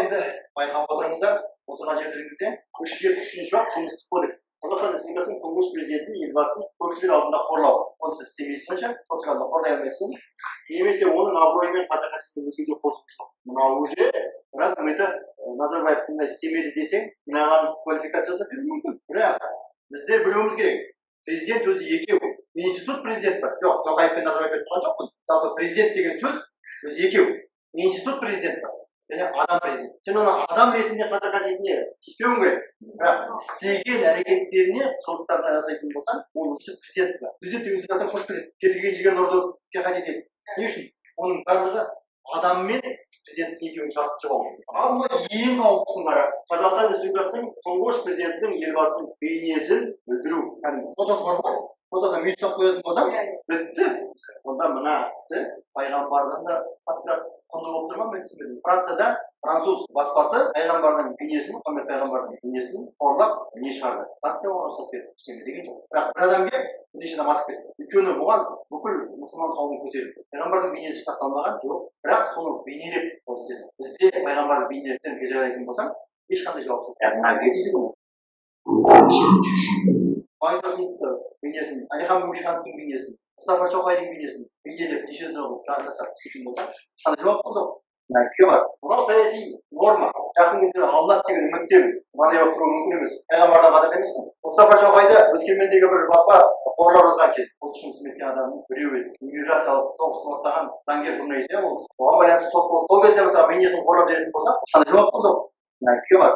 Endi bayqab o'tiringizlar. O'tirgan yerlaringizda 373 bab Qilmislik kodeks. Qozog'iston Respublikasining Tungush Prezidenti elbasining ko'pchilik oldida xo'rlov. Uni siz istemaysizmi? Ko'pchilik oldida xo'rlay olmaysizmi? Немесе оның абыройымен қатар-қатар өзгеге қосылушылық. Мынау уже раз это Назарбаев бұндай істемеді десең, мынаған квалификациясы беру мүмкін. Бірақ біздер білуіміз керек. Президент өзі екеу. Институт президент бар. Жоқ, Тоқаев пен Назарбаев айтқан жоқпын. Жалпы президент деген сөз өзі екеу. Институт президент бар. Және адам президент. Сен оны адам ретінде қатар-қатаріне тиіспеуің керек. Бірақ істеген әрекеттеріне қылықтарына жасайтын болсаң, ол үшін президентство. Президент деген сөз шошып кетеді. Кез келген жерге нұрды пиғат етеді. Не үшін? Оның барлығы адаммен президенттің екеуін шатыстырып алу. Ал мына ең қауіптісінің Қазақстан Республикасының тұңғыш президентінің елбасының бейнесін өлтіру. Фотосы бар ғой. Фотосына мүйіз салып қоятын болсаң, бітті. Онда мына кісі пайғамбардың да құнды болып тұр ма, мен түсінбедім. Францияда француз баспасы пайғамбардың бейнесін, Мұхаммед пайғамбардың бейнесін қорлап не шығарды. Франция оған рұқсат берді. Ештеңе деген жоқ. Бірақ бір адам келіп, бірнеше адам атып кетті. Өйткені бұған бүкіл мұсылман қауымын көтерді. Пайғамбардың бейнесі сақталмаған жоқ, бірақ соны бейнелеп істеді. Бізде пайғамбардың бейнелерден жарайтын болсаң, ешқандай жауап жоқ. Мына кісіге тиіседі ғой. Байжасыновты бейнесін, Әлихан Бөкейхановтың бейнесін, Мұстафа Шоқайдың бейнесін бейнелеп неше түрлі жарнасақ істейтін болса, ешқандай жауап жоқ. Мына кісіге бар. Мынау саяси норма. Жақын күндері алынады деген үміттемін. Мынандай болып тұруы мүмкін емес. Пайғамбардан қадір емес пе? Мұстафа Шоқайды өскемендегі бір баспа қорлап жазған кез. Ол үшін қызмет еткен адамның біреуі еді. Иммиграциялық соғысты бастаған заңгер журналист ол кісі. Оған байланысты сот болды. Сол кезде мысалы бейнесін қорлап жіберетін болса, ешқандай жауап жоқ. Мына кісіге бар.